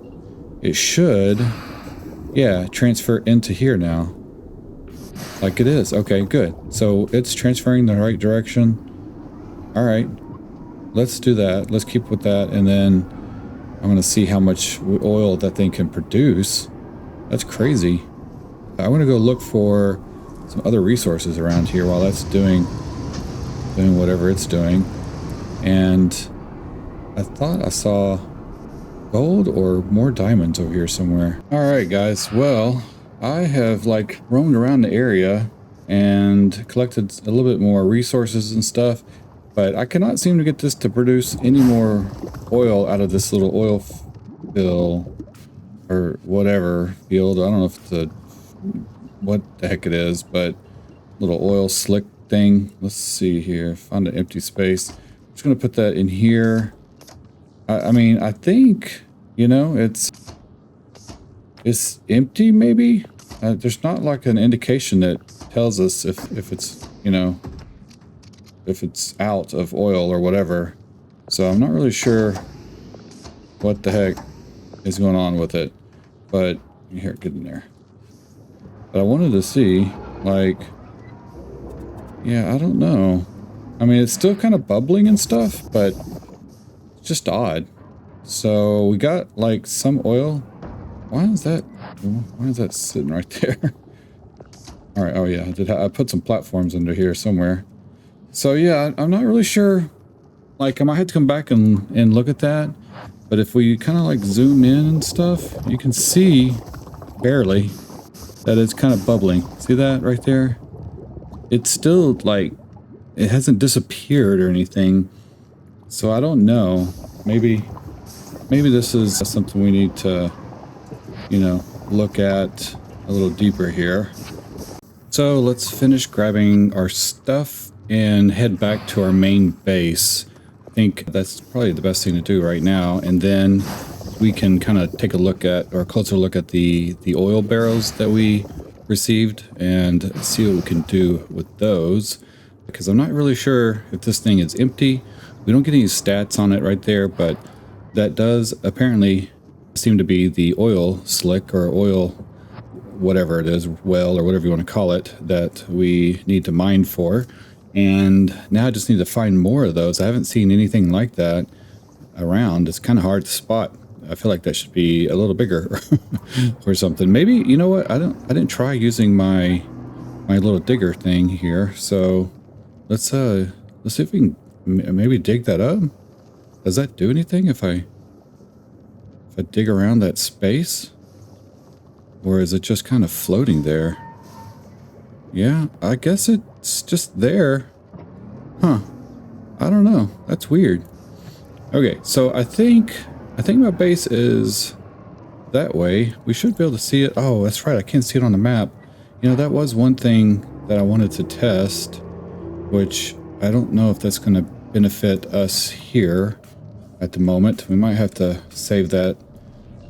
it should, yeah, transfer into here now. Like it is. Okay, good. So it's transferring the right direction. All right, let's do that. Let's keep with that, and then I'm going to see how much oil that thing can produce. That's crazy. I want to go look for some other resources around here while that's doing whatever it's doing. And I thought I saw gold or more diamonds over here somewhere. All right, guys. Well, I have like roamed around the area and collected a little bit more resources and stuff, but I cannot seem to get this to produce any more oil out of this little oil fill or whatever field. I don't know if it's a, what the heck it is, but little oil slick thing. Let's see here. Found an empty space. I'm just going to put that in here. I mean, I think, you know, it's empty maybe. There's not like an indication that tells us if it's, you know, if it's out of oil or whatever. So I'm not really sure what the heck is going on with it. But here, get in there. But I wanted to see, like, yeah, I don't know. I mean, it's still kind of bubbling and stuff, but it's just odd. So we got like some oil. Why is that sitting right there? All right. Oh yeah, I put some platforms under here somewhere. So yeah, I'm not really sure. Like, I might have to come back and look at that. But if we kind of like zoom in and stuff, you can see barely that it's kind of bubbling. See that right there? It's still like, it hasn't disappeared or anything. So I don't know. Maybe this is something we need to, you know, look at a little deeper here. So let's finish grabbing our stuff and head back to our main base. I think that's probably the best thing to do right now. And then we can kind of take a look at, or a closer look at the oil barrels that we received and see what we can do with those. Because I'm not really sure if this thing is empty. We don't get any stats on it right there, but that does apparently seem to be the oil slick or oil, whatever it is, well, or whatever you want to call it, that we need to mine for. And now I just need to find more of those. I haven't seen anything like that around. It's kind of hard to spot. I feel like that should be a little bigger or something. Maybe, you know what? I didn't try using my little digger thing here. So let's see if we can maybe dig that up. Does that do anything if I dig around that space? Or is it just kind of floating there? Yeah, I guess it's just there. Huh. I don't know. That's weird. Okay, so I think my base is that way. We should be able to see it. Oh, that's right. I can't see it on the map. You know, that was one thing that I wanted to test, which I don't know if that's going to benefit us here at the moment. We might have to save that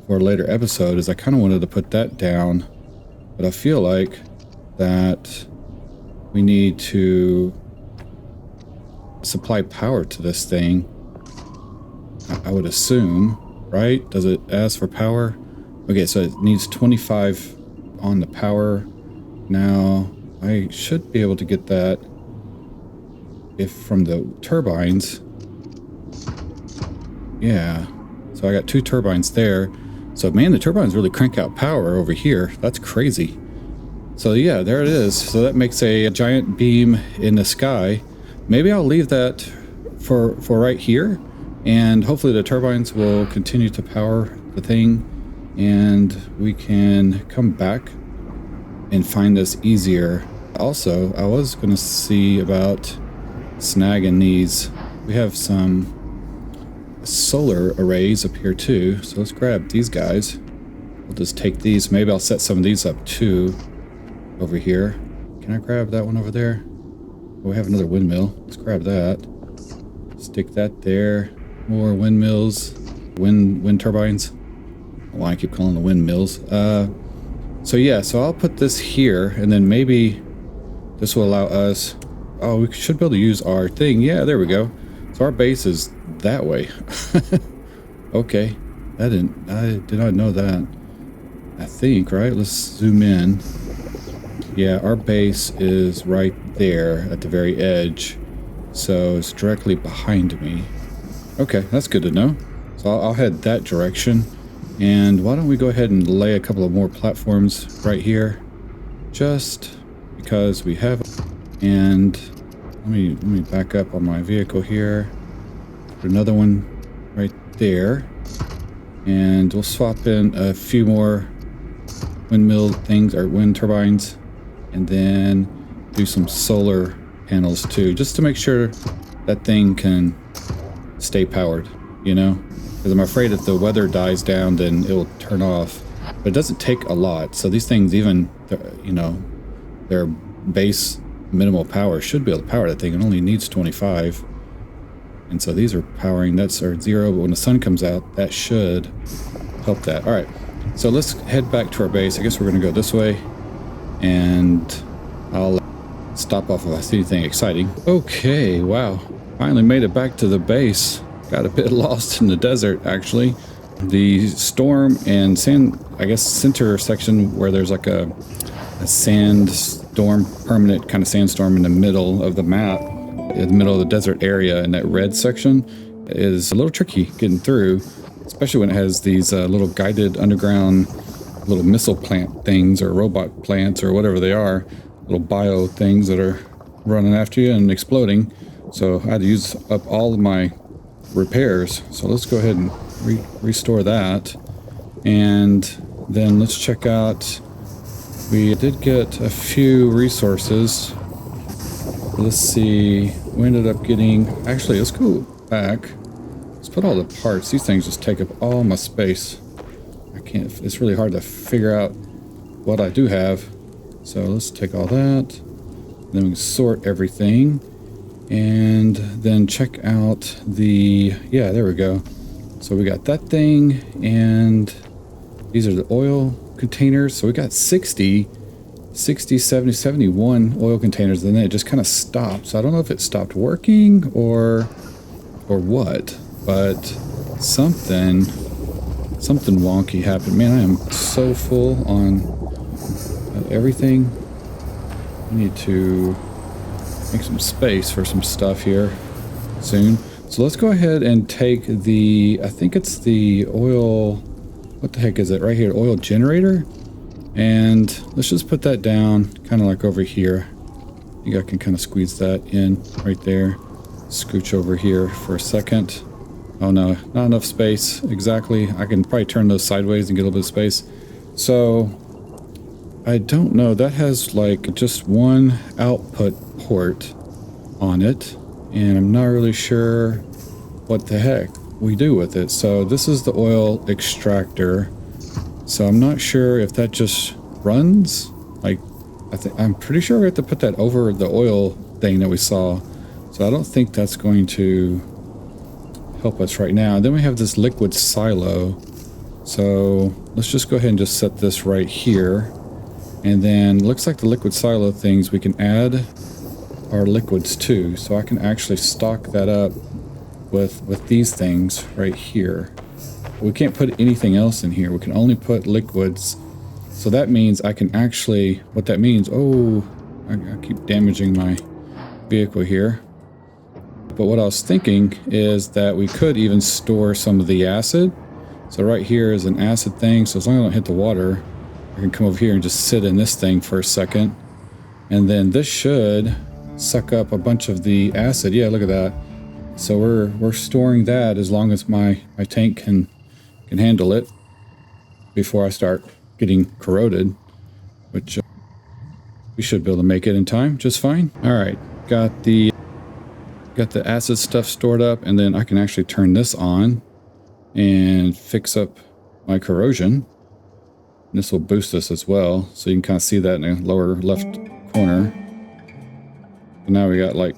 for a later episode, as I kind of wanted to put that down, but I feel like that we need to supply power to this thing. I would assume, right? Does it ask for power? Okay, so it needs 25 on the power. Now, I should be able to get that if from the turbines. Yeah, so I got 2 turbines there. So man, the turbines really crank out power over here. That's crazy. So yeah, there it is. So that makes a giant beam in the sky. Maybe I'll leave that for right here, and hopefully the turbines will continue to power the thing, and we can come back and find this easier. Also, I was going to see about snagging these. We have some solar arrays up here too, so let's grab these guys. We'll just take these. Maybe I'll set some of these up too over here. Can I grab that one over there? Oh, we have another windmill. Let's grab that. Stick that there. More windmills. Wind turbines. Why I keep calling them windmills. So yeah, so I'll put this here, and then maybe this will allow us... Oh, we should be able to use our thing. Yeah, there we go. So our base is that way. Okay. I did not know that. I think, right? Let's zoom in. Yeah, our base is right there at the very edge. So it's directly behind me. Okay, that's good to know. So I'll head that direction. And why don't we go ahead and lay a couple of more platforms right here, just because we have. And let me back up on my vehicle here. Put another one right there, and we'll swap in a few more windmill things or wind turbines, and then do some solar panels too, just to make sure that thing can stay powered, you know. Because I'm afraid if the weather dies down, then it will turn off. But it doesn't take a lot. So these things, even, you know, their base minimal power should be able to power that thing. It only needs 25. And so these are powering, that's our 0. But when the sun comes out, that should help that. All right. So let's head back to our base. I guess we're going to go this way. And I'll stop off if I see anything exciting. Okay. Wow. Finally made it back to the base. Got a bit lost in the desert, actually. The storm and sand, I guess, center section where there's like a sandstorm, permanent kind of sandstorm in the middle of the map, in the middle of the desert area, in that red section, is a little tricky getting through, especially when it has these little guided underground little missile plant things, or robot plants, or whatever they are, little bio things that are running after you and exploding. So I had to use up all of my repairs. So let's go ahead and restore that, and then let's check out. We did get a few resources. Let's see, we ended up getting, actually let's go back, let's put all the parts. These things just take up all my space. I can't, it's really hard to figure out what I do have. So let's take all that, then we can sort everything. And then check out the, yeah, there we go. So we got that thing, and these are the oil containers. So we got 60, 70, 71 oil containers, and then it just kind of stopped. So I don't know if it stopped working or what, but something wonky happened. Man, I am so full on everything. I need to make some space for some stuff here soon. So let's go ahead and take the, I think it's the oil, what the heck is it right here, oil generator, and let's just put that down kind of like over here. I think I can kind of squeeze that in right there. Scooch over here for a second. Oh no, not enough space. Exactly. I can probably turn those sideways and get a little bit of space. So I don't know, that has like just one output port on it, and I'm not really sure what the heck we do with it. So this is the oil extractor, so I'm not sure if that just runs, like, I'm pretty sure we have to put that over the oil thing that we saw, so I don't think that's going to help us right now. And then we have this liquid silo, so let's just go ahead and just set this right here. And then looks like the liquid silo things, we can add our liquids too. So I can actually stock that up with these things right here. We can't put anything else in here. We can only put liquids. So that means I can actually, what that means, oh, I keep damaging my vehicle here. But what I was thinking is that we could even store some of the acid. So right here is an acid thing. So as long as I don't hit the water, I can come over here and just sit in this thing for a second. And then this should suck up a bunch of the acid. Yeah, look at that. So we're storing that as long as my tank can handle it before I start getting corroded, which we should be able to make it in time just fine. All right, got the acid stuff stored up, and then I can actually turn this on and fix up my corrosion. This will boost us as well, so you can kind of see that in the lower left corner. Now we got like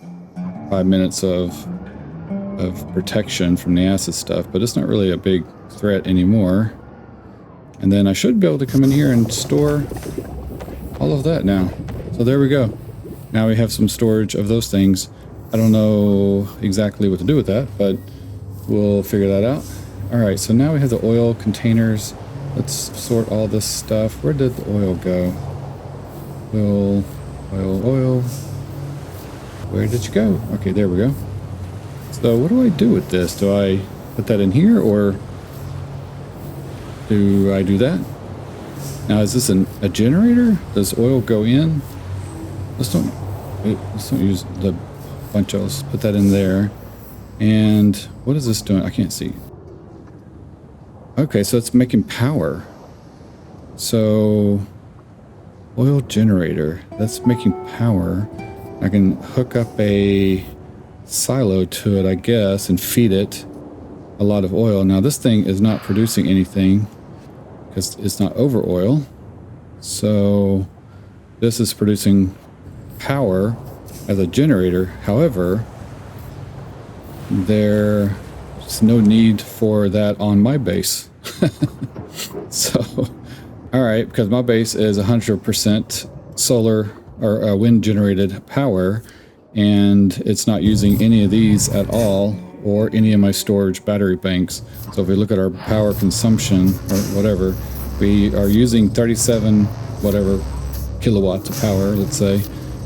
5 minutes of protection from the acid stuff, but it's not really a big threat anymore. And then I should be able to come in here and store all of that now. So there we go. Now we have some storage of those things. I don't know exactly what to do with that, but we'll figure that out. All right, so now we have the oil containers. Let's sort all this stuff. Where did the oil go? Oil. Where did you go? Okay, there we go. So what do I do with this? Do I put that in here, or do I do that? Now, is this a generator? Does oil go in? Let's don't use the bunch of. Let's put that in there. And what is this doing? I can't see. Okay, so it's making power. So oil generator, that's making power. I can hook up a silo to it, I guess, and feed it a lot of oil. Now this thing is not producing anything because it's not over oil. So this is producing power as a generator. However, there's no need for that on my base. So, all right, because my base is 100% solar or wind generated power, and it's not using any of these at all, or any of my storage battery banks. So if we look at our power consumption or whatever, we are using 37 whatever kilowatts of power, let's say,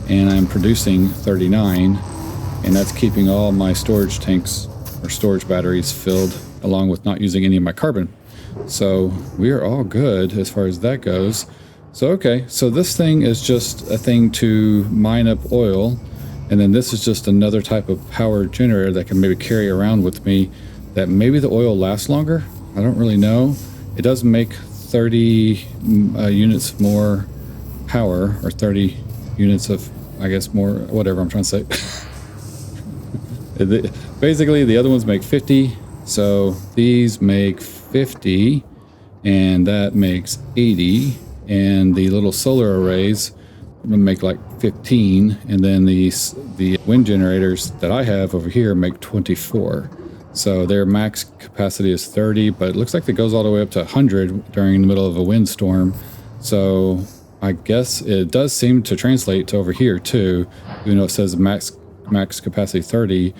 and I'm producing 39, and that's keeping all my storage tanks or storage batteries filled, along with not using any of my carbon. So we are all good as far as that goes. So okay, so this thing is just a thing to mine up oil, and then this is just another type of power generator that can maybe carry around with me, that maybe the oil lasts longer. I don't really know. It does make 30 units more power, or 30 units of, I guess, more, whatever I'm trying to say. Basically, the other ones make 50, so these make 50, and that makes 80, and the little solar arrays make like 15, and then the wind generators that I have over here make 24. So their max capacity is 30, but it looks like it goes all the way up to 100 during the middle of a windstorm. So I guess it does seem to translate to over here too, even though it says max capacity 30.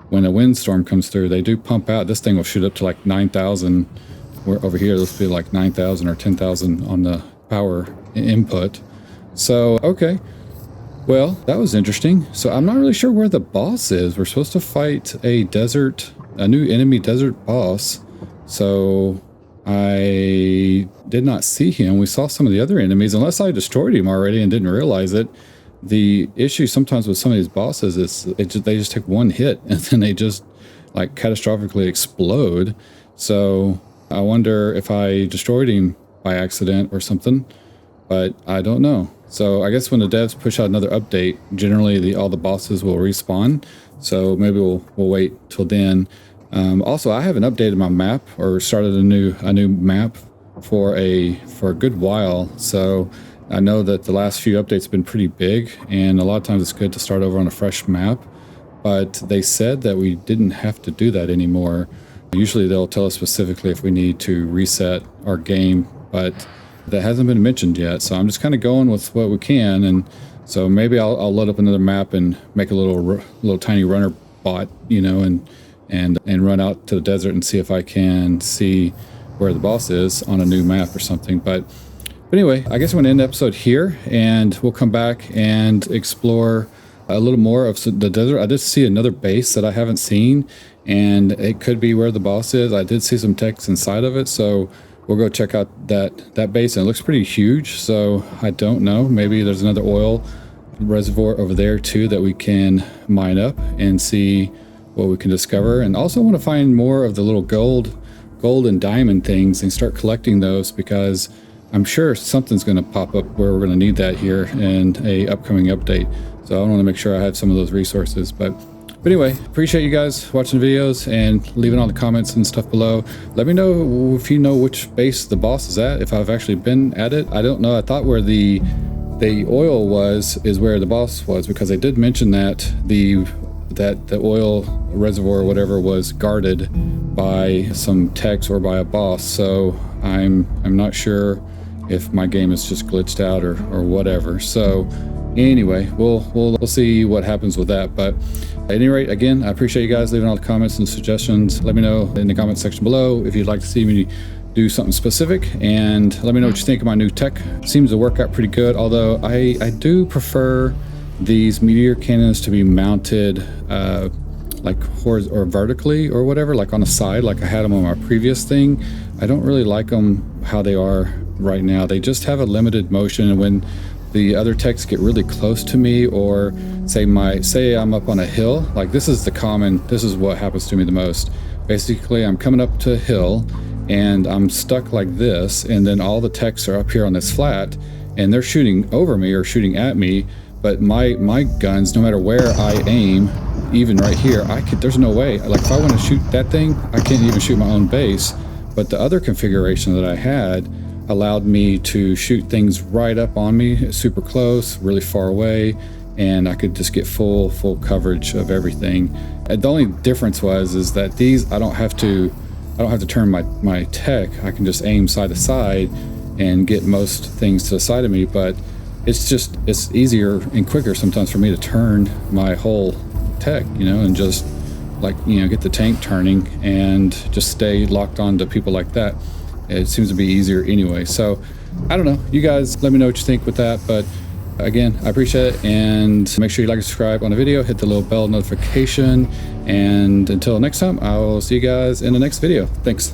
When a windstorm comes through, they do pump out. This thing will shoot up to like 9,000. Where over here, this will be like 9,000 or 10,000 on the power input. So, okay. Well, that was interesting. So I'm not really sure where the boss is. We're supposed to fight a new enemy desert boss. So I did not see him. We saw some of the other enemies, unless I destroyed him already and didn't realize it. The issue sometimes with some of these bosses is they just take one hit and then they just like catastrophically explode. So I wonder if I destroyed him by accident or something, but I don't know. So I guess when the devs push out another update, generally all the bosses will respawn. So maybe we'll wait till then. Also, I haven't updated my map or started a new map for a good while. So I know that the last few updates have been pretty big, and a lot of times it's good to start over on a fresh map, but they said that we didn't have to do that anymore. Usually they'll tell us specifically if we need to reset our game, but that hasn't been mentioned yet. So I'm just kind of going with what we can, and so maybe I'll load up another map and make a little tiny runner bot, you know, and run out to the desert and see if I can see where the boss is on a new map or something. But anyway, I guess I'm going to end the episode here, and we'll come back and explore a little more of the desert. I did see another base that I haven't seen, and it could be where the boss is. I did see some text inside of it, so we'll go check out that base, and it looks pretty huge. So I don't know, maybe there's another oil reservoir over there too that we can mine up and see what we can discover. And also want to find more of the little gold and diamond things and start collecting those, because I'm sure something's going to pop up where we're going to need that here in a upcoming update. So I want to make sure I have some of those resources. But anyway, appreciate you guys watching the videos and leaving all the comments and stuff below. Let me know if you know which base the boss is at, if I've actually been at it. I don't know. I thought where the the oil is where the boss was, because they did mention that the oil reservoir or whatever was guarded by some techs or by a boss. So I'm not sure if my game is just glitched out or whatever. So anyway, we'll see what happens with that. But at any rate, again, I appreciate you guys leaving all the comments and suggestions. Let me know in the comment section below if you'd like to see me do something specific, and let me know what you think of my new tech. Seems to work out pretty good, although I do prefer these meteor cannons to be mounted like horizontally or vertically or whatever, like on the side, like I had them on my previous thing. I don't really like them how they are right now. They just have a limited motion, and when the other techs get really close to me, or say I'm up on a hill, like this is what happens to me the most. Basically, I'm coming up to a hill and I'm stuck like this, and then all the techs are up here on this flat and they're shooting over me or shooting at me, but my guns, no matter where I aim, even right here, there's no way. Like if I want to shoot that thing, I can't even shoot my own base. But the other configuration that I had allowed me to shoot things right up on me, super close, really far away, and I could just get full coverage of everything. And the only difference is that these, I don't have to turn my tech. I can just aim side to side and get most things to the side of me, but it's easier and quicker sometimes for me to turn my whole tech, and just get the tank turning and just stay locked on to people like that. It seems to be easier anyway. So I don't know, you guys let me know what you think with that. But again, I appreciate it, and make sure you like and subscribe on the video, hit the little bell notification, and until next time, I will see you guys in the next video. Thanks.